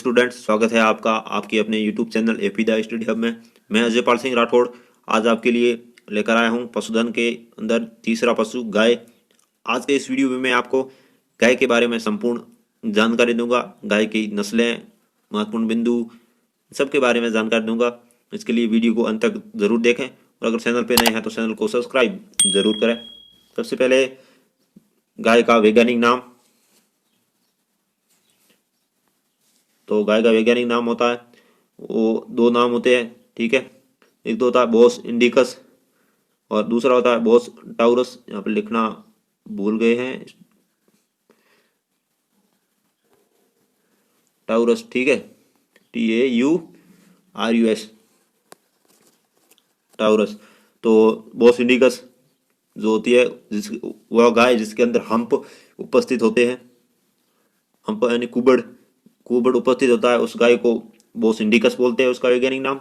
Students, स्वागत है आपका आपके अपने YouTube channel AP the study hub में। मैं अजय पाल सिंह राठौड़ आज आपके लिए लेकर आया हूं पशुधन के अंदर तीसरा पशु गाय। आज के इस वीडियो में मैं आपको गाय के बारे में संपूर्ण जानकारी दूंगा। गाय की नस्लें, महत्वपूर्ण बिंदु, सबके बारे में जानकारी दूंगा। इसके लिए वीडियो को अंत तक ज़रूर देखें और अगर चैनल पर नए हैं तो चैनल को सब्सक्राइब ज़रूर करें। सबसे पहले गाय का वैज्ञानिक नाम। तो गाय का वैज्ञानिक नाम होता है, वो दो नाम होते हैं, ठीक है। एक तो होता है बोस इंडिकस और दूसरा होता है बोस टाउरस। यहाँ पे लिखना भूल गए हैं, टाउरस, ठीक है, TAURUS, टाउरस। तो बोस इंडिकस जो होती है वह गाय जिसके अंदर हम्प उपस्थित होते हैं, हम्प यानी कुबड़ कुबड़ उपस्थित होता है, उस गाय को बोस इंडिकस बोलते हैं, उसका वैज्ञानिक नाम।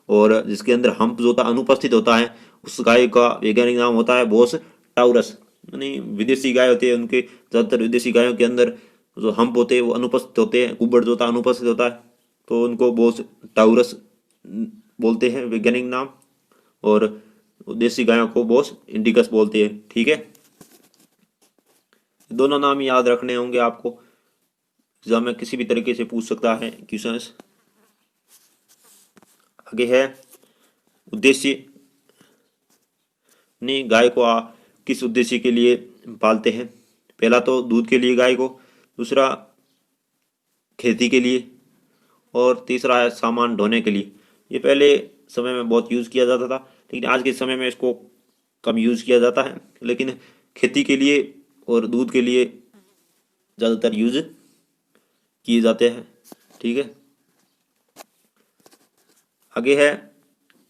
और जिसके अंदर हम्प जो होता है अनुपस्थित होता है, उस गाय का वैज्ञानिक नाम होता है बोस टाउरस। यानी विदेशी गाय होती है, उनके ज़्यादातर विदेशी गायों के अंदर जो हम्प होते हैं वो अनुपस्थित होते हैं, कुबड़ जो होता है अनुपस्थित होता है, तो उनको बोस टाउरस बोलते हैं वैज्ञानिक नाम। और देसी गायों को बोस इंडिकस बोलते हैं, ठीक है। दोनों नाम याद रखने होंगे आपको, एग्जाम में किसी भी तरीके से पूछ सकता है क्वेश्चंस। आगे है उद्देश्य। नहीं, गाय को किस उद्देश्य के लिए पालते हैं? पहला तो दूध के लिए गाय को, दूसरा खेती के लिए और तीसरा है सामान ढोने के लिए। ये पहले समय में बहुत यूज़ किया जाता था, लेकिन आज के समय में इसको कम यूज़ किया जाता है, लेकिन खेती के लिए और दूध के लिए ज़्यादातर यूज़ किए जाते हैं, ठीक है। आगे है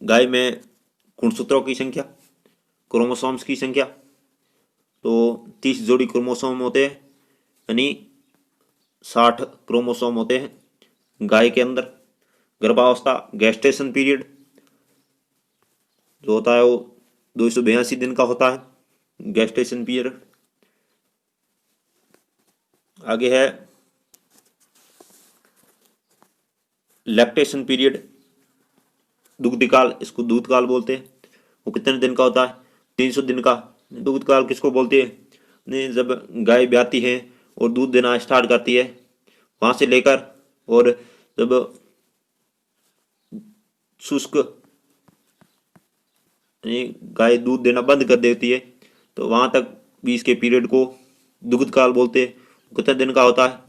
गाय में गुणसूत्रों की संख्या, क्रोमोसोम्स की संख्या। तो 30 जोड़ी क्रोमोसोम होते हैं, यानी 60 क्रोमोसोम होते हैं गाय के अंदर। गर्भावस्था, गेस्टेशन पीरियड जो होता है वो 282 दिन का होता है, गेस्टेशन पीरियड। आगे है लैक्टेशन पीरियड, दुग्धकाल, इसको दूधकाल बोलते हैं। वो कितने दिन का होता है? 300 दिन का। दुग्धकाल किसको बोलते हैं? नहीं, जब गाय ब्याती है और दूध देना स्टार्ट करती है, वहाँ से लेकर और जब शुष्क यानी गाय दूध देना बंद कर देती है, तो वहाँ तक बीच के पीरियड को दुग्धकाल बोलते हैं। कितने दिन का होता है?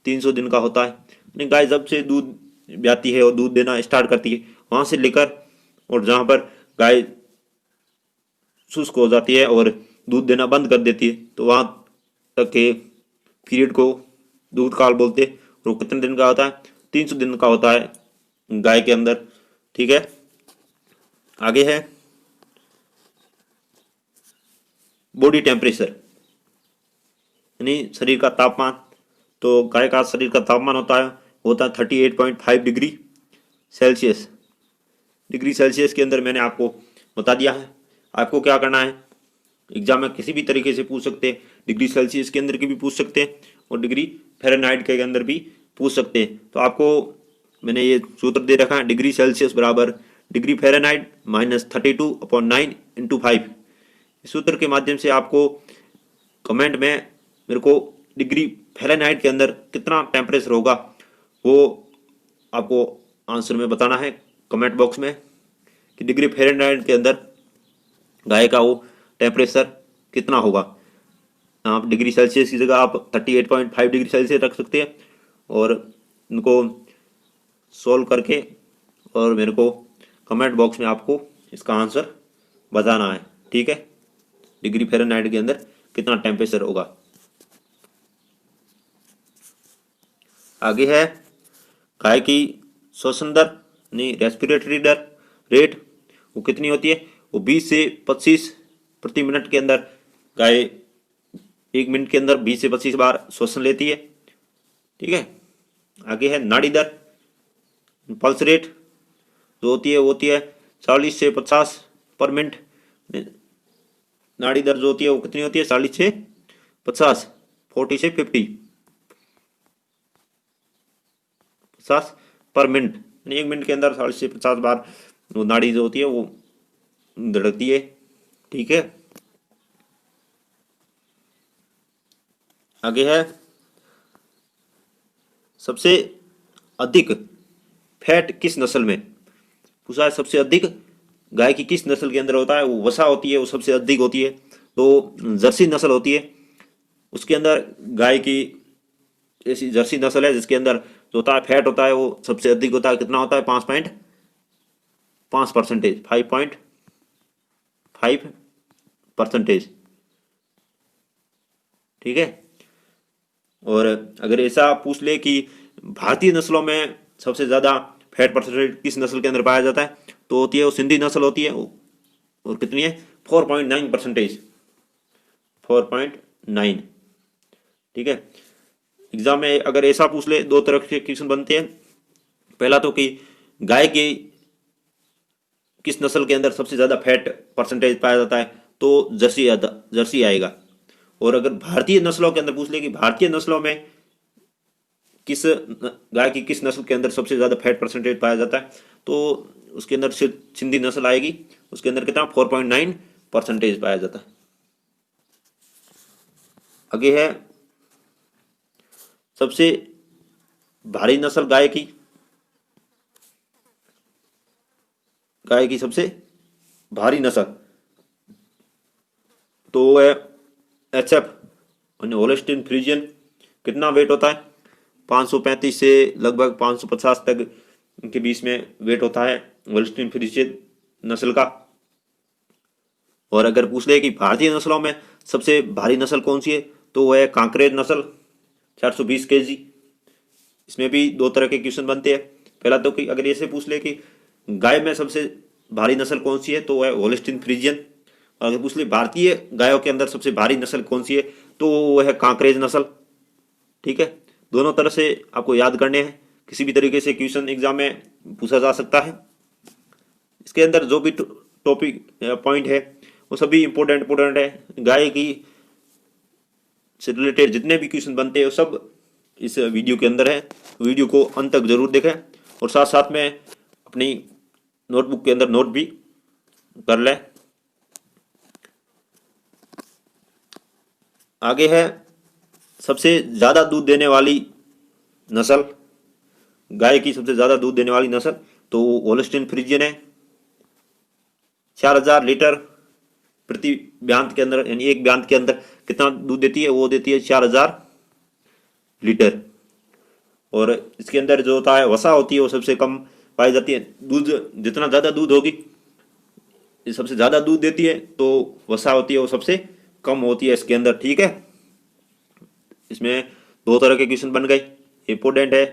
300 दिन का होता है। यानी गाय जब से दूध ब्याती है और दूध देना स्टार्ट करती है, वहाँ से लेकर और जहाँ पर गाय शुष्क हो जाती है और दूध देना बंद कर देती है, तो वहाँ तक के पीरियड को दूध काल बोलते हैं। और वो कितने दिन का होता है? 300 दिन का होता है गाय के अंदर, ठीक है। आगे है बॉडी टेम्परेचर, यानी शरीर का तापमान। तो गाय का शरीर का तापमान होता है 38.5 डिग्री सेल्सियस। डिग्री सेल्सियस के अंदर मैंने आपको बता दिया है। आपको क्या करना है, एग्जाम में किसी भी तरीके से पूछ सकते हैं, डिग्री सेल्सियस के अंदर की भी पूछ सकते हैं और डिग्री फ़ारेनहाइट के अंदर भी पूछ सकते हैं। तो आपको मैंने ये सूत्र दे रखा है, डिग्री सेल्सियस बराबर डिग्री फ़ारेनहाइट -32/9 × 5। इस सूत्र के माध्यम से आपको कमेंट में मेरे को डिग्री फ़ारेनहाइट के अंदर कितना टेम्परेचर होगा वो आपको आंसर में बताना है कमेंट बॉक्स में, कि डिग्री फ़ारेनहाइट के अंदर गाय का वो टेम्परेचर कितना होगा। आप डिग्री सेल्सियस की जगह आप 38.5 डिग्री सेल्सियस रख सकते हैं और इनको सोल्व करके और मेरे को कमेंट बॉक्स में आपको इसका आंसर बताना है, ठीक है। डिग्री फ़ारेनहाइट के अंदर कितना टेम्परेचर होगा। आगे है गाय की श्वसन दर, नहीं रेस्पिरेटरी दर रेट, वो कितनी होती है? वो 20 से 25 प्रति मिनट के अंदर गाय 1 मिनट के अंदर 20 से 25 बार श्वसन लेती है, ठीक है। आगे है नाड़ी दर, पल्स रेट जो होती है वो होती है 40 से 50 पर मिनट। नाड़ी दर जो होती है वो कितनी होती है? 40 से 50, 40 से 50 50 पर मिनट, यानी 1 मिनट के अंदर 40 से 50 बार वो नाड़ी जो होती है वो धड़कती है। ठीक है, आगे है सबसे अधिक फैट किस नस्ल में, पूछा है सबसे अधिक गाय की किस नस्ल के अंदर होता है, वो वसा होती है वो सबसे अधिक होती है, तो जर्सी नस्ल होती है। उसके अंदर गाय की ऐसी जर्सी नस्ल है जिसके अंदर जो होता है फैट होता है वो सबसे अधिक होता है, कितना होता है 5.5%, 5.5%। ठीक है, और अगर ऐसा पूछ ले कि भारतीय नस्लों में सबसे ज्यादा फैट परसेंटेज किस नस्ल के अंदर पाया जाता है, तो होती है वो सिंधी नस्ल होती है, और कितनी है 4.9%, 4.9। ठीक है, एग्जाम में अगर ऐसा पूछ ले, दो तरह के क्वेश्चन बनते हैं। पहला तो कि गाय की किस नस्ल के अंदर सबसे ज्यादा फैट परसेंटेज पाया जाता है, तो जर्सी आएगा। और अगर भारतीय नस्लों के अंदर पूछ ले कि भारतीय नस्लों में किस गाय की किस नस्ल के अंदर सबसे ज्यादा फैट परसेंटेज पाया जाता है, तो उसके अंदर सिंधी नस्ल आएगी, उसके अंदर कितना 4.9% पाया जाता है। आगे है सबसे भारी नस्ल गाय की सबसे भारी नस्ल, तो वो है HF होल्स्टीन फ्रीजियन। कितना वेट होता है 535 से लगभग 550 तक के बीच में वेट होता है होल्स्टीन फ्रीजियन नस्ल का। और अगर पूछ ले कि भारतीय नस्लों में सबसे भारी नस्ल कौन सी है, तो वो है कांकरेज नस्ल, 420 kg। इसमें भी दो तरह के क्वेश्चन बनते हैं। पहला तो कि अगर ऐसे पूछ ले कि गाय में सबसे भारी नस्ल कौन सी है, तो वो है होल्स्टीन फ्रीजियन। और अगर पूछ ले भारतीय गायों के अंदर सबसे भारी नस्ल कौन सी है, तो वो है कांकरेज नस्ल। ठीक है, दोनों तरह से आपको याद करने हैं, किसी भी तरीके से क्वेश्चन एग्जाम में पूछा जा सकता है। इसके अंदर जो भी टॉपिक पॉइंट है वो सभी इंपॉर्टेंट है। गाय की से रिलेटेड जितने भी क्वेश्चन बनते हैं वो सब इस वीडियो के अंदर है। वीडियो को अंत तक जरूर देखें, और साथ साथ में अपनी नोटबुक के अंदर नोट भी कर लें। आगे है सबसे ज्यादा दूध देने वाली नस्ल, गाय की सबसे ज्यादा दूध देने वाली नस्ल, तो होल्स्टीन फ्रीजियन है। 4000 लीटर प्रति ब्यांत के अंदर, यानी एक ब्यांत के अंदर कितना दूध देती है, वो देती है 4000 लीटर। और इसके अंदर जो होता है वसा होती है वो सबसे कम पाई जाती है। दूध जितना ज्यादा दूध होगी, सबसे ज्यादा दूध देती है, तो वसा होती है वो सबसे कम होती है इसके अंदर। ठीक है, इसमें दो तरह के क्वेश्चन बन गए, इंपोर्टेंट है।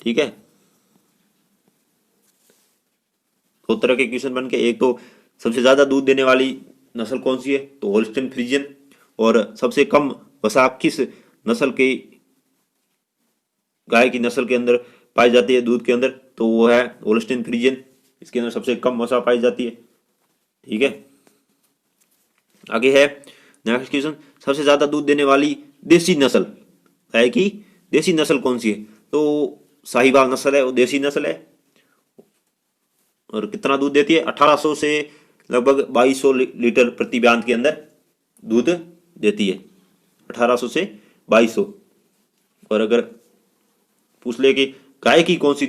ठीक है, दो तरह के क्वेश्चन बन के, एक तो सबसे ज्यादा दूध देने वाली नस्ल कौन सी है, तो होल्स्टीन फ्रीजियन। और सबसे कम वसा किस नस्ल की गाय की नस्ल के अंदर पाई जाती है दूध के अंदर, तो वो है होल्स्टीन फ्रीजियन। इसके अंदर सबसे कम वसा पाई जाती है। ठीक है, आगे है नेक्स्ट क्वेश्चन, सबसे ज्यादा दूध देने वाली देसी नस्ल गाय की देसी नस्ल कौन सी है, तो साहिवाल नस्ल है, वो देसी नस्ल है। और कितना दूध देती है 1800 से लगभग 2200 लीटर प्रति ब्यांत के अंदर दूध देती है, 1800 से 2200। और अगर पूछ ले कि गाय की कौन सी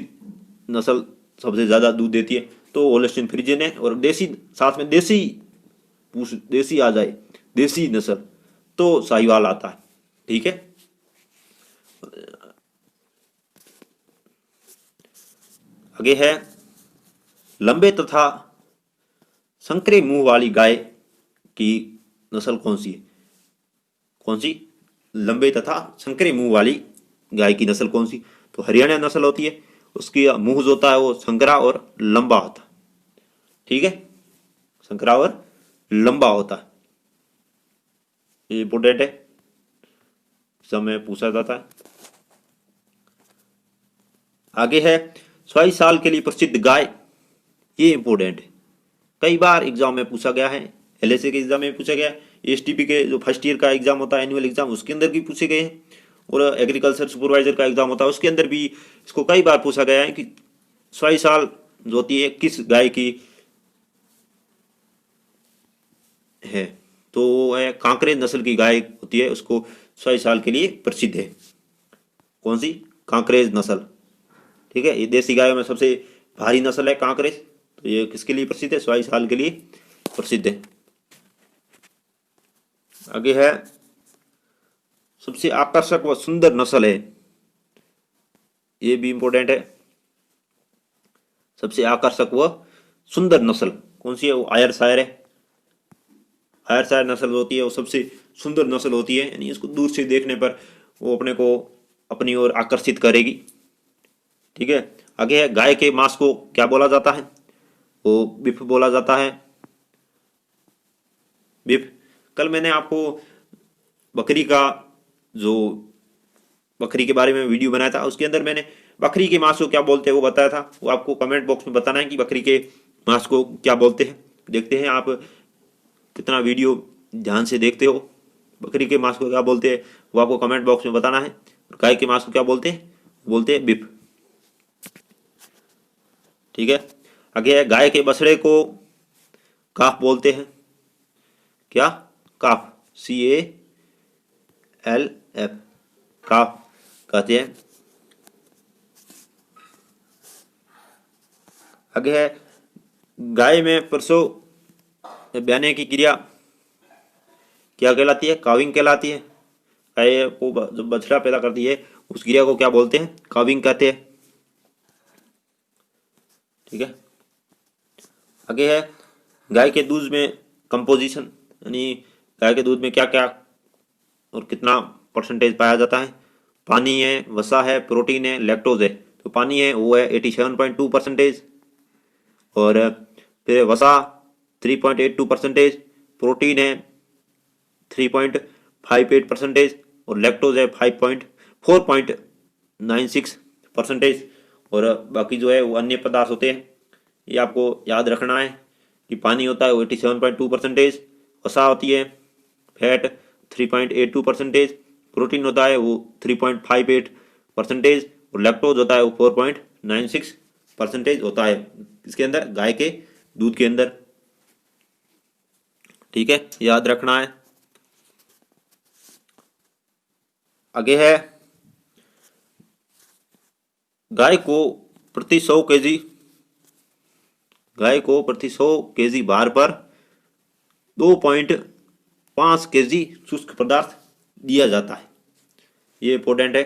नस्ल सबसे ज्यादा दूध देती है, तो होल्स्टीन फ्रीजियन है। और देसी, साथ में देसी आ जाए, देसी नस्ल, तो साहिवाल आता है। ठीक है, आगे है लंबे तथा संकरे मुंह वाली गाय की नस्ल कौन सी है, कौन सी लंबे तथा संकरे मुंह वाली गाय की नस्ल कौन सी, तो हरियाणा नस्ल होती है। उसकी मुंह जो होता है वो संकरा और लंबा होता है। ठीक है, संकरा और लंबा होता है, ये इंपोर्टेंट है, समय पूछा जाता है। आगे है 100 साल के लिए प्रसिद्ध गाय, ये इंपोर्टेंट है, कई बार एग्जाम में पूछा गया है। LSA के एग्जाम में पूछा गया है, STP के जो फर्स्ट ईयर का एग्जाम होता है एनुअल एग्जाम, उसके अंदर भी पूछे गए हैं, और एग्रीकल्चर सुपरवाइजर का एग्जाम होता है उसके अंदर भी इसको कई बार पूछा गया है कि स्वाई साल जो होती है किस गाय की है, तो वो है कांकरेज नस्ल की गाय होती है, उसको स्वाई साल के लिए प्रसिद्ध है। कौन सी? कांकरेज नस्ल। ठीक है, ये देसी गायों में सबसे भारी नस्ल है कांकरेज, तो ये किसके लिए प्रसिद्ध है? स्वाई साल के लिए प्रसिद्ध है। आगे है सबसे आकर्षक व सुंदर नस्ल है, ये भी इंपॉर्टेंट है। सबसे आकर्षक व सुंदर नस्ल कौन सी है? वो आयरशायर है। आयरशायर नस्ल होती है वो सबसे सुंदर नस्ल होती है, यानी इसको दूर से देखने पर वो अपने को अपनी ओर आकर्षित करेगी। ठीक है, आगे है गाय के मांस को क्या बोला जाता है? वो बिफ बोला जाता है। बिफ। कल मैंने आपको बकरी का जो बकरी के बारे में वीडियो बनाया था, उसके अंदर मैंने बकरी के मांस को क्या बोलते हैं वो बताया था। वो आपको कमेंट बॉक्स में बताना है कि बकरी के मांस को क्या बोलते हैं। देखते हैं आप कितना वीडियो ध्यान से देखते हो। बकरी के मांस को क्या बोलते हैं वो आपको कमेंट बॉक्स में बताना है। गाय के मांस को क्या बोलते हैं? बोलते हैं बिफ। ठीक है, आगे है गाय के बछड़े को काफ बोलते हैं। क्या? काफ। CALF, काफ कहते हैं। आगे है गाय में प्रसव ब्याने की क्रिया क्या कहलाती है? काविंग कहलाती है। गाय को जो बछड़ा पैदा करती है उस क्रिया को क्या बोलते हैं? काविंग कहते हैं। ठीक है, आगे है गाय के दूध में कंपोजिशन, यानी गाय के दूध में क्या क्या और कितना परसेंटेज पाया जाता है। पानी है, वसा है, प्रोटीन है, लैक्टोज है। तो पानी है वो है 87.2%, और फिर वसा 3.82%, प्रोटीन है 3.58%, और लैक्टोज है 4.96%, और बाकी जो है वो अन्य पदार्थ होते हैं। ये आपको याद रखना है कि पानी होता है वो 87.2%, वसा होती है फैट 3.82%, प्रोटीन होता है वो 3.58%, और लैक्टोज होता है वो 4.96% होता है इसके अंदर, गाय के दूध के अंदर। ठीक है, याद रखना है। आगे है गाय को प्रति 100 केजी भार पर 2.5 केजी शुष्क पदार्थ दिया जाता है। ये इंपॉर्टेंट है।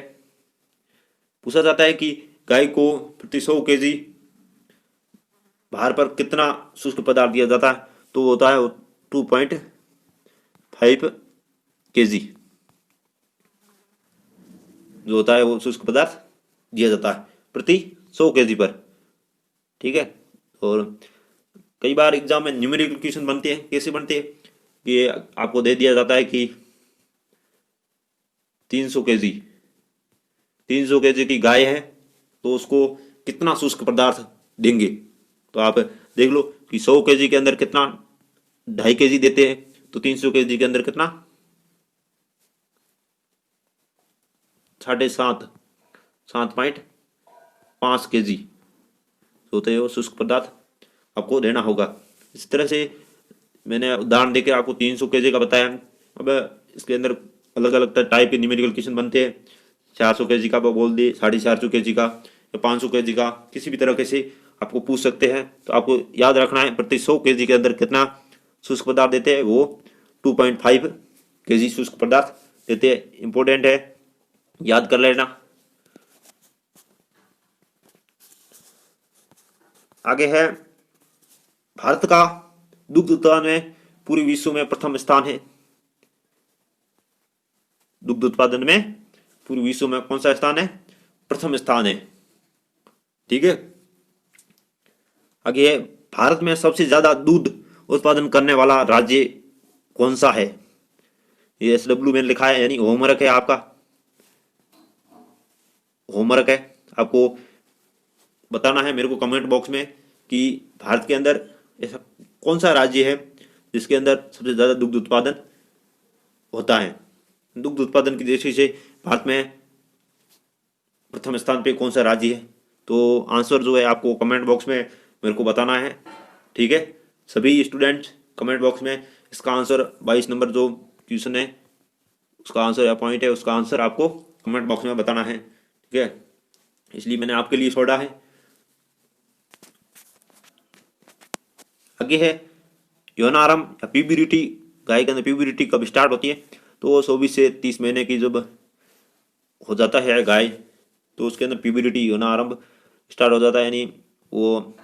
पूछा जाता है कि गाय को प्रति 100 केजी भार पर कितना शुष्क पदार्थ दिया जाता है, तो होता है 2.5 केजी जो होता है वो शुष्क पदार्थ दिया जाता है प्रति 100 केजी पर। ठीक है, और कई बार एग्जाम में न्यूमेरिकल क्वेश्चन बनते हैं। कैसे बनते हैं? कि आपको दे दिया जाता है कि 300 केजी की गाय है, तो उसको कितना शुष्क पदार्थ देंगे। तो आप देख लो कि 100 केजी के अंदर कितना 2.5 केजी देते हैं, तो 300 केजी के अंदर कितना 7.5 केजी होते हैं वो शुष्क पदार्थ आपको देना होगा। इस तरह से मैंने उदाहरण देकर आपको 300 केजी का बताया। अब इसके अंदर अलग अलग टाइप के न्यूमेरिकल क्वेश्चन बनते हैं। 400 केजी का बोल दिए, 450 केजी का, या 500 केजी का, किसी भी तरह के से आपको पूछ सकते हैं। तो आपको याद रखना है प्रति 100 केजी के अंदर कितना शुष्क पदार्थ देते हैं, वो 2.5 केजी शुष्क पदार्थ देते हैं। इंपॉर्टेंट है, याद कर लेना। आगे है भारत का दुग्ध उत्पादन में पूरे विश्व में प्रथम स्थान है। दुग्ध उत्पादन में पूरे विश्व में कौन सा स्थान है? प्रथम स्थान है। ठीक है, आगे है भारत में सबसे ज्यादा दूध उत्पादन करने वाला राज्य कौन सा है? ये SW में लिखा है, यानी होमवर्क है आपका, होमवर्क है। आपको बताना है मेरे को कमेंट बॉक्स में कि भारत के अंदर ऐसा कौन सा राज्य है जिसके अंदर सबसे ज्यादा दुग्ध उत्पादन होता है। दुग्ध उत्पादन की दृष्टि से भारत में प्रथम स्थान पे कौन सा राज्य है? तो आंसर जो है आपको कमेंट बॉक्स में मेरे को बताना है। ठीक है, सभी स्टूडेंट्स कमेंट बॉक्स में इसका आंसर 22 नंबर जो क्वेश्चन है उसका आंसर या पॉइंट है उसका आंसर आपको कमेंट बॉक्स में बताना है। ठीक है, इसलिए मैंने आपके लिए छोड़ा है। आगे है यौनारंभ या प्यूबरिटी। गाय के अंदर प्यूबरिटी कब स्टार्ट होती है? तो 24 से 30 महीने की जब हो जाता है गाय तो उसके अंदर प्यूबरिटी यौनारंभ स्टार्ट हो जाता है, यानी वो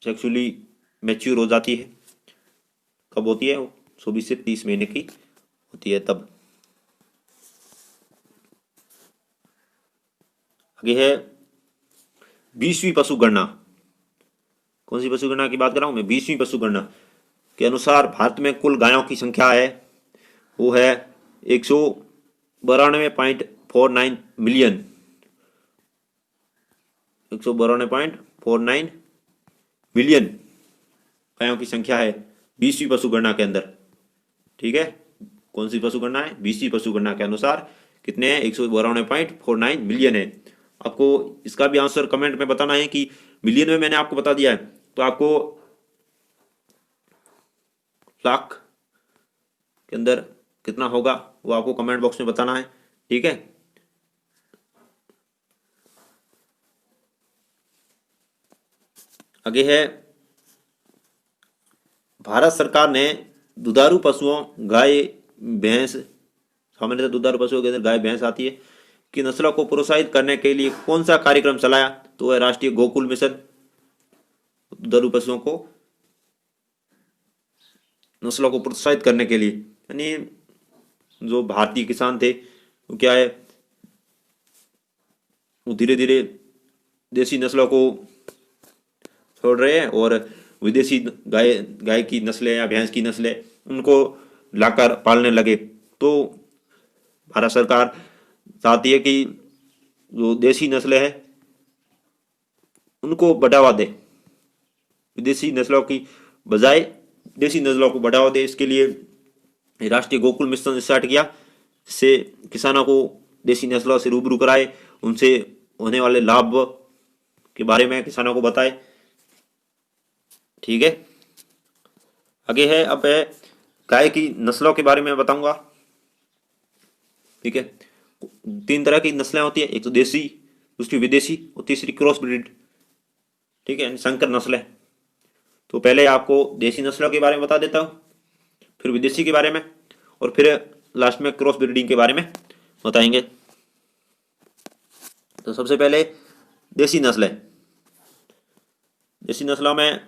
सेक्सुअली मैच्योर हो जाती है। कब होती है? 24 से 30 महीने की होती है तब। आगे है 20वीं पशु गणना। कौन सी पशु गणना की बात कर रहा हूं मैं? 20वीं पशु गणना के अनुसार भारत में कुल गायों की संख्या है वो है 192.49 मिलियन। 192.49 मिलियन गायों की संख्या है 20वीं पशु गणना के अंदर। ठीक है, कौन सी पशु गणना है? 20वीं पशु गणना के अनुसार कितने हैं? 192.49 मिलियन है। आपको इसका भी आंसर कमेंट में बताना है कि मिलियन में मैंने आपको बता दिया है तो आपको लाख के अंदर कितना होगा वो आपको कमेंट बॉक्स में बताना है। ठीक है, आगे है भारत सरकार ने दुधारू पशुओं गाय भैंस, सामान्यतः दुधारू पशुओं के अंदर गाय भैंस आती है, की नस्लों को प्रोत्साहित करने के लिए कौन सा कार्यक्रम चलाया? तो है राष्ट्रीय गोकुल मिशन। दुधारू पशुओं को नस्लों को प्रोत्साहित करने के लिए, यानी जो भारतीय किसान थे वो क्या है वो धीरे धीरे देसी नस्लों को छोड़ रहे हैं और विदेशी गाय की नस्लें या भैंस की नस्लें उनको लाकर पालने लगे। तो भारत सरकार चाहती है कि जो देसी नस्लें हैं उनको बढ़ावा दे, विदेशी नस्लों की बजाय देसी नस्लों को बढ़ावा दे। इसके लिए राष्ट्रीय गोकुल मिशन स्टार्ट किया, जिससे किसानों को देसी नस्लों से रूबरू कराए, उनसे होने वाले लाभ के बारे में किसानों को बताए। ठीक है, आगे है अब है गाय की नस्लों के बारे में बताऊंगा। ठीक है, 3 तरह की नस्लें होती है, एक तो देसी, दूसरी विदेशी और तीसरी क्रॉस ब्रीड। ठीक है, संकर नस्लें। तो पहले आपको देसी नस्लों के बारे में बता देता हूँ, फिर विदेशी के बारे में और फिर लास्ट में क्रॉस ब्रीडिंग के बारे में बताएंगे। तो सबसे पहले देसी नस्लें। देसी नस्लों में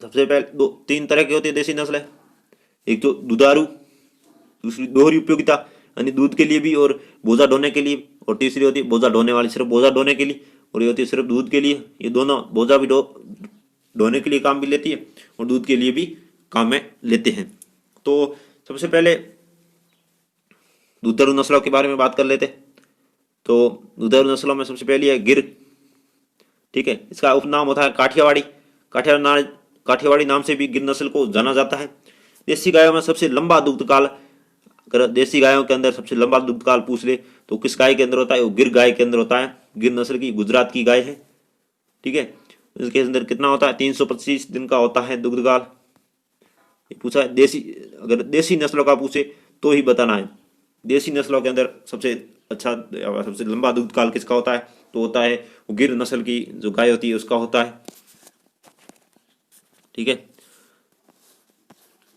सबसे पहले 3 तरह की होती है देसी नस्लें। एक तो दुधारू, दूसरी दोहरी उपयोगिता यानी दूध के लिए भी और बोझा ढोने के लिए, और तीसरी होती है बोझा ढोने वाली, सिर्फ बोझा ढोने के लिए, और ये होती है सिर्फ दूध के लिए। ये दोनों बोझा भी ढोने के लिए काम भी लेती है और दूध के लिए भी काम में लेते हैं। तो सबसे पहले दुधारू नस्लों के बारे में बात कर लेते। तो दुधारू नस्लों में सबसे पहली है गिर। ठीक है, इसका उपनाम होता है काठियावाड़ी। काठियावाड़ी नाम से भी गिर नस्ल को जाना जाता है। देसी गायों में सबसे लंबा दुग्धकाल, अगर देसी गायों के अंदर सबसे लंबा दुग्धकाल पूछ ले तो किस गाय के अंदर होता है? वो गिर गाय के अंदर होता है। गिर नस्ल की गुजरात की गाय है। ठीक है, इसके अंदर कितना होता है? 325 दिन का होता है दुग्धकाल। ये पूछा है देसी, अगर देसी नस्लों का पूछे तो ही बताना है। देसी नस्लों के अंदर सबसे अच्छा सबसे लंबा दुग्धकाल किसका होता है? तो होता है वो गिर नस्ल की जो गाय होती है उसका होता है। ठीक है,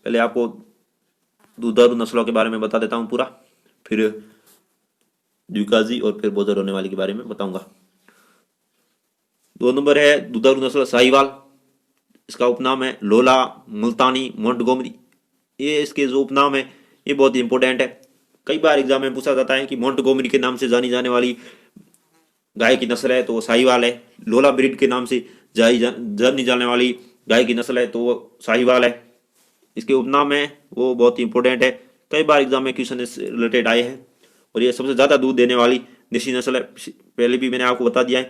पहले आपको दुधारू नस्लों के बारे में बता देता हूँ पूरा, फिर द्विकाजी और फिर बोझा ढोने वाली के बारे में बताऊंगा। 2 नंबर है दुधारू नस्ल साहिवाल। इसका उपनाम है लोला, मुल्तानी, मोंटगोमरी। ये इसके जो उपनाम है ये बहुत ही इंपॉर्टेंट है। कई बार एग्जाम में पूछा जाता है कि मोंटगोमरी के नाम से जानी जाने वाली गाय की नस्ल है तो वो साहिवाल है। लोला ब्रीड के नाम से जानी जाने वाली गाय की नस्ल है तो वो साहिवाल है। इसके उपनाम है वो बहुत ही इंपॉर्टेंट है, कई बार एग्जाम में क्वेश्चन इससे रिलेटेड आए हैं। और ये सबसे ज़्यादा दूध देने वाली देसी नस्ल है। पहले भी मैंने आपको बता दिया है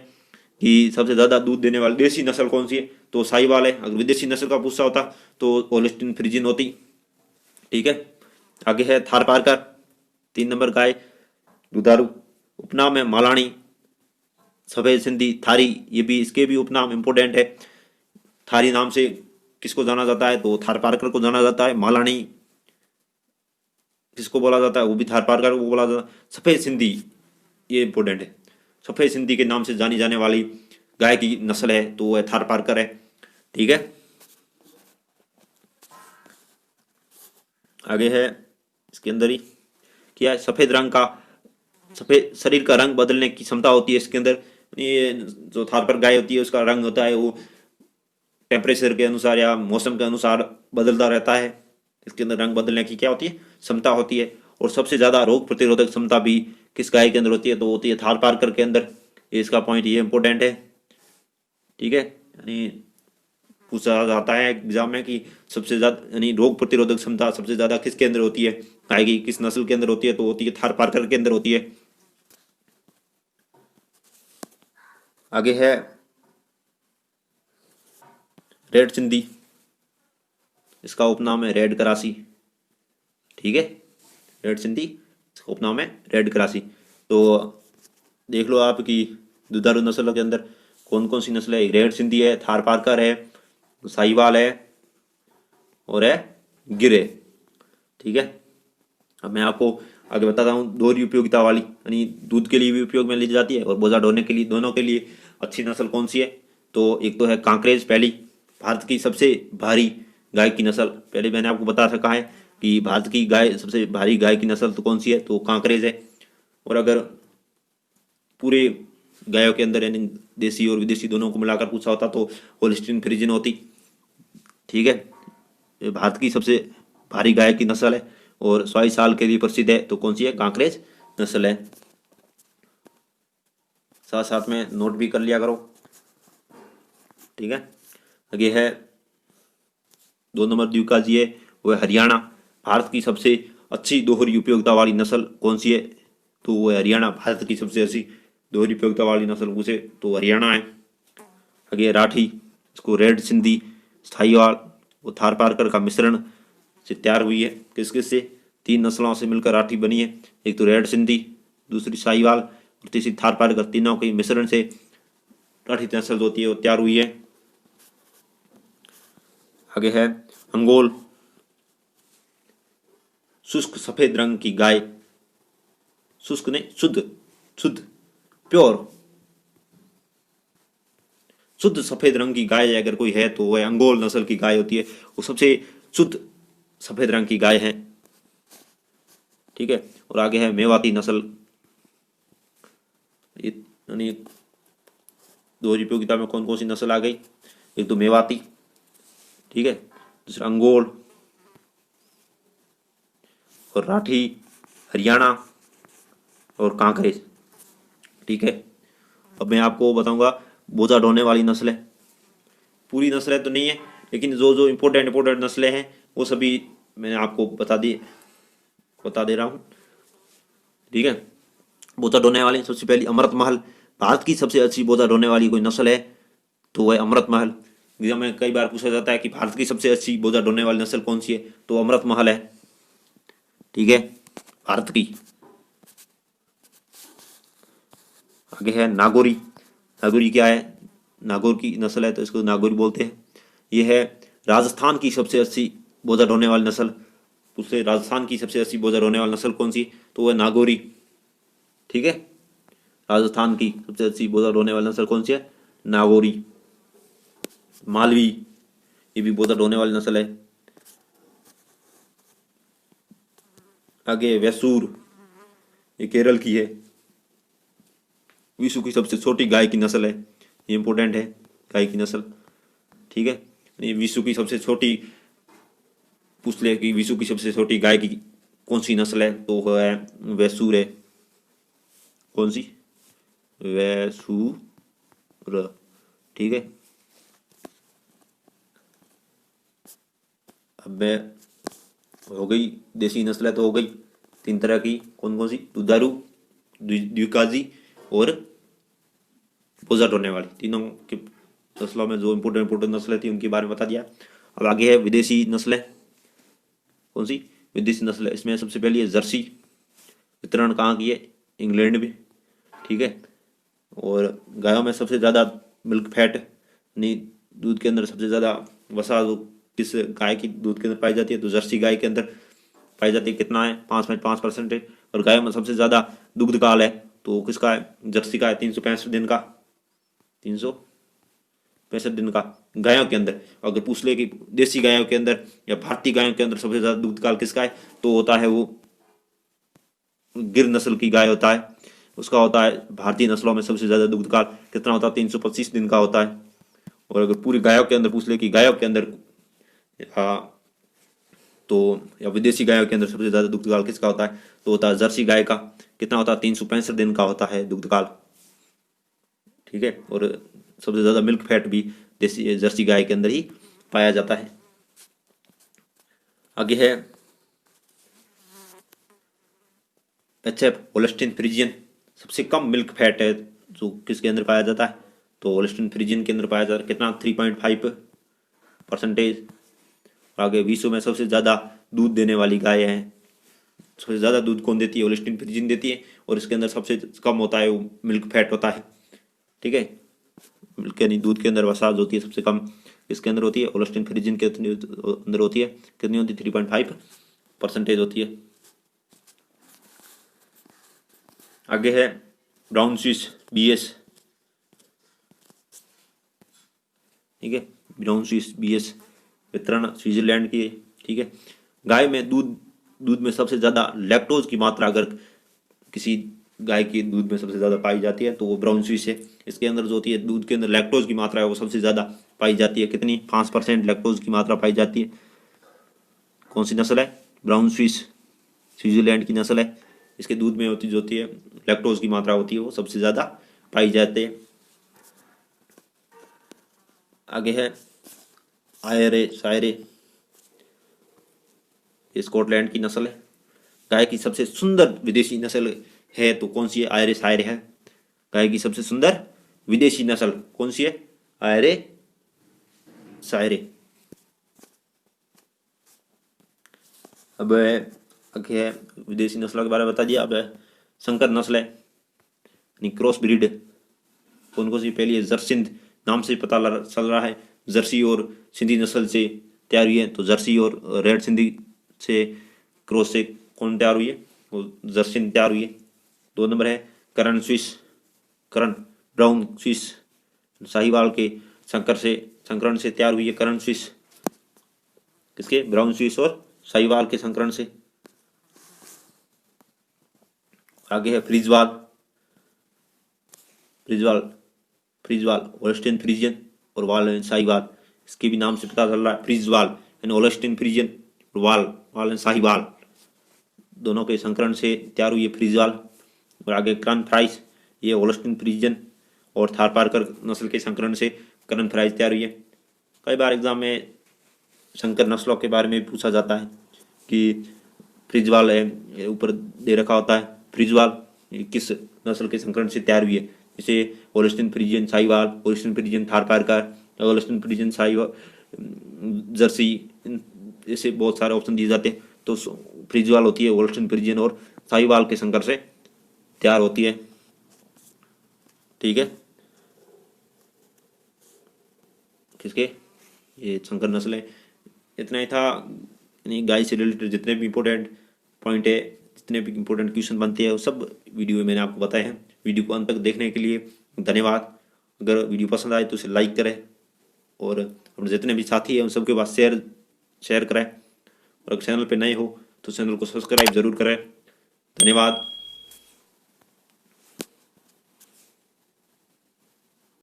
कि सबसे ज़्यादा दूध देने वाली देसी नस्ल कौन सी है? तो साहिवाल है। अगर विदेशी नस्ल का पूछा होता तो होल्स्टीन फ्रीजियन होती। ठीक है, आगे है थारपारकर। 3 नंबर गाय दुधारू, उपनाम है मालानी, सफेद सिंधी, थारी, ये भी इसके भी उपनाम इम्पोर्टेंट है। थारी नाम से किसको जाना जाता है, तो थार पारकर को जाना जाता है। मालानी किसको बोला जाता है, वो भी थार पारकर को बोला जाता है। सफेद सिंधी, ये इम्पोर्टेंट है, सफेद सिंधी के नाम से जानी जाने वाली गाय की नस्ल है तो वह थार पारकर है। ठीक है, आगे है इसके अंदर ही क्या है, सफेद रंग का, सफेद शरीर का रंग बदलने की क्षमता होती है इसके अंदर। ये जो थार पर गाय होती है उसका रंग होता है वो टेम्परेचर के अनुसार या मौसम के अनुसार बदलता रहता है। इसके अंदर रंग बदलने की क्या होती है, क्षमता होती है। और सबसे ज्यादा रोग प्रतिरोधक क्षमता भी किस गाय के अंदर होती है, तो होती है थार पारकर के अंदर। ये इसका पॉइंट ये इंपॉर्टेंट है। ठीक है, यानी पूछा जाता है एग्जाम में कि सबसे ज्यादा यानी रोग प्रतिरोधक क्षमता सबसे ज्यादा किसके अंदर होती है, गाय की किस नस्ल के अंदर होती है, तो होती है थार पारकर के अंदर होती है। आगे है रेड सिंधी, इसका उपनाम है रेड करासी। ठीक है, रेड सिंधी, इसका उपनाम है रेड करासी। तो देख लो आप कि दुधारू नस्ल के अंदर कौन कौन सी नस्ल है, रेड सिंधी है, थार पारकर है, साहिवाल है और है गिर है। ठीक है, अब मैं आपको आगे बताता हूँ दोहरी उपयोगिता वाली, यानी दूध के लिए भी उपयोग में ली जाती है और बोझा ढोने के लिए, दोनों के लिए अच्छी नस्ल कौन सी है, तो एक तो है कांकरेज, पहली भारत की सबसे भारी गाय की नस्ल। पहले मैंने आपको बता सका है कि भारत की गाय सबसे भारी गाय की नस्ल तो कौन सी है, तो कांकरेज है। और अगर पूरे गायों के अंदर यानी देसी और विदेशी दोनों को मिलाकर पूछा होता तो होल्स्टीन फ्रीजियन होती। ठीक है, ये भारत की सबसे भारी गाय की नस्ल है और 100 साल के लिए प्रसिद्ध है, तो कौन सी है, कांकरेज नस्ल है। साथ साथ में नोट भी कर लिया करो। ठीक है, आगे है 2 नंबर द्विकाजी है, वो है हरियाणा। भारत की सबसे अच्छी दोहरी उपयोगिता वाली नस्ल कौन सी है, तो वो है हरियाणा। भारत की सबसे अच्छी दोहरी उपयोगिता वाली नस्ल पूछे तो हरियाणा है। आगे है राठी, इसको रेड सिंधी, स्थाईवाल वो थार पारकर का मिश्रण से तैयार हुई है। किस किस से, 3 नस्लों से मिलकर राठी बनी है, एक तो रेड सिंधी, दूसरी साहिवाल और तीसरी थार पारकर, तीनों के मिश्रण से राठी नस्ल होती है वो तैयार हुई है। आगे है अंगोल, शुष्क सफेद रंग की गाय, शुष्क नहीं शुद्ध, शुद्ध प्योर शुद्ध सफेद रंग की गाय अगर कोई है तो वह अंगोल नस्ल की गाय होती है, वो सबसे शुद्ध सफेद रंग की गाय है। ठीक है, और आगे है मेवाती नस्ल, यानी दोहरी उपयोगिता में कौन कौन सी नस्ल आ गई, एक तो मेवाती, ठीक है, दूसरा अंगोल और राठी, हरियाणा और कांकरेज। ठीक है, अब मैं आपको बताऊंगा बोझा ढोने वाली नस्ल है। पूरी नस्लें तो नहीं है लेकिन जो जो इम्पोर्टेंट नस्लें हैं वो सभी मैंने आपको बता दे रहा हूँ। ठीक है, बोझा ढोने वाली सबसे पहली अमृत महल, भारत की सबसे अच्छी बोझा ढोने वाली कोई नस्ल है तो वह अमृत महल। एग्जाम में कई बार पूछा जाता है कि भारत की सबसे अच्छी बोझा ढोने वाली नस्ल कौन सी है, तो अमृत महल है। ठीक है, भारत की। आगे है नागौरी, नागौरी क्या है, नागौर की नस्ल है तो इसको नागौरी बोलते हैं। यह है राजस्थान की सबसे अच्छी बोझा ढोने वाली नस्ल, उससे राजस्थान की सबसे अच्छी बोझा ढोने वाली नस्ल कौन सी, तो वह नागौरी। ठीक है, राजस्थान की सबसे अच्छी बोझा ढोने वाली नस्ल कौन सी है, नागौरी। मालवी, ये भी बोझा ढोने वाली नस्ल है। आगे वैसूर, ये केरल की है, विश्व की सबसे छोटी गाय की नस्ल है, ये इंपॉर्टेंट है गाय की नस्ल। ठीक है, ये विश्व की सबसे छोटी पूछ ले कि विश्व की सबसे छोटी गाय की कौन सी नस्ल है, तो वह है वैसूर है। कौन सी, वैसूर। ठीक है, अब मैं हो गई देसी नस्लें तो हो गई 3 तरह की, कौन कौन सी, दुधारू, द्विकाजी और बोझा ढोने वाली। तीनों के नस्लों में जो इम्पोर्टेंट नस्लें थी उनके बारे में बता दिया। अब आगे है विदेशी नस्लें, कौन सी विदेशी नस्ल है, इसमें सबसे पहली है जर्सी, वितरण कहाँ की है? इंग्लैंड में, ठीक है। और गायों में सबसे ज़्यादा मिल्क फैट यानी दूध के अंदर सबसे ज़्यादा वसा वो किस गाय की दूध के अंदर पाई जाती है? तो जर्सी गाय के अंदर पाई जाती है। कितना है? 5.5% है। और गायों में सबसे ज़्यादा दुग्ध काल है तो किसका है? जर्सी का है, 365 दिन का, 365 दिन का गायों के अंदर। अगर पूछ ले कि देसी गायों के अंदर या भारतीय गायों के अंदर सबसे ज़्यादा दुग्ध काल किसका है, तो होता है वो गिर नस्ल की गाय होता है, उसका होता है। भारतीय नस्लों में सबसे ज़्यादा दुग्ध काल कितना होता है? 325 दिन का होता है। और अगर पूरी गायों के अंदर पूछ ले कि गायों के अंदर तो या विदेशी गायों के अंदर सबसे ज़्यादा दुग्ध काल किसका होता है, तो होता है जर्सी गाय का। कितना होता है? 365 दिन का होता है दुग्ध काल, ठीक है। और सबसे ज़्यादा मिल्क फैट भी देसी जर्सी गाय के अंदर ही पाया जाता है। आगे है एचएफ होल्स्टीन फ्रीजियन, सबसे कम मिल्क फैट है जो किसके अंदर पाया जाता है, तो होल्स्टीन फ्रीजियन के अंदर पाया जाता है। कितना? 3.5%। आगे विश्व में सबसे ज़्यादा दूध देने वाली गाय है, सबसे ज़्यादा दूध कौन देती है? होल्स्टीन फ्रीजियन देती है। और इसके अंदर सबसे कम होता है वो मिल्क फैट होता है, ठीक है। मिल्क यानी दूध के अंदर वसा होती है सबसे कम इसके अंदर होती है, होल्स्टीन फ्रीजियन के अंदर होती है। कितनी होती है? 3.5% होती है। आगे है ब्राउन स्विस बीएस, ठीक है। ब्राउन स्विस बीएस वितरण स्विट्जरलैंड की है, ठीक है। गाय में दूध में सबसे ज़्यादा लैक्टोज की मात्रा अगर किसी गाय की दूध में सबसे ज़्यादा पाई जाती है तो वो ब्राउन स्विस है। इसके अंदर जो होती है दूध के अंदर लैक्टोज की मात्रा है वो सबसे ज़्यादा पाई जाती है। कितनी? 5% लैक्टोज की मात्रा पाई जाती है। कौन सी नस्ल है? ब्राउन स्विस, स्विट्जरलैंड की नस्ल है। इसके दूध में होती है लैक्टोज की मात्रा होती है वो सबसे ज़्यादा पाई जाती है। आगे है आयरे शायरे, स्कॉटलैंड की नस्ल है। गाय की सबसे सुंदर विदेशी नस्ल है तो कौन सी है? आयरे शायरे है। गाय की सबसे सुंदर विदेशी नस्ल कौन सी है? आयरे शायरे। अब आगे है विदेशी नस्लों के बारे में बता दिया। अब है संकर नस्ल है यानी क्रॉस ब्रीड, कौन कौन सी? पहली है जर्सिंद, नाम से पता चल रहा है जर्सी और सिंधी नस्ल से तैयार हुई है। तो जर्सी और रेड सिंधी से क्रॉस से कौन तैयार हुई है? वो जर्सिंद तैयार हुई है। 2 नंबर है करण स्विस, करण ब्राउन स्विस, साहिवाल के संकरण से तैयार हुई है करण स्विस। किसके? ब्राउन स्विस और साहिवाल के संकरण से। आगे है फ्रीजवाल, फ्रीजवाल होल्स्टीन फ्रीजियन और वाल साहिवाल, इसके भी नाम से पता चल रहा है फ्रीजवाल यानी होल्स्टीन फ्रीजियन, वाल साहिवाल दोनों के संकरण से तैयार हुई है फ्रीजवाल। और आगे करन फ्राइस, ये होल्स्टीन फ्रीजियन और थारपारकर नस्ल के संकरण से करन फ्राइस तैयार हुई है। कई बार एग्जाम में संकर नस्लों के बारे में पूछा जाता है कि फ्रीजवाल है, ऊपर दे रखा होता है फ्रीजवाल किस नस्ल के संकरण से तैयार हुई है, जैसे Holstein Friesian Sahiwal, Holstein Friesian Tharparkar, Holstein Friesian Sahiwal, Jersey, ऐसे बहुत सारे ऑप्शन दिए जाते हैं। तो फ्रीजवाल होती है होल्स्टीन फ्रीजियन और साहिवाल के संकर से तैयार होती है, ठीक है। किसके? ये संकर नस्ल है। इतना ही था यानी गाय से रिलेटेड जितने भी इंपॉर्टेंट पॉइंट है, जितने भी इंपॉर्टेंट क्वेश्चन बनते हैं वो सब वीडियो में मैंने आपको बताए हैं। वीडियो को अंत तक देखने के लिए धन्यवाद। अगर वीडियो पसंद आए तो इसे लाइक करें और अपने जितने भी साथी हैं उन सबके पास शेयर करें। और अगर चैनल पे नए हो तो चैनल को सब्सक्राइब जरूर करें। धन्यवाद।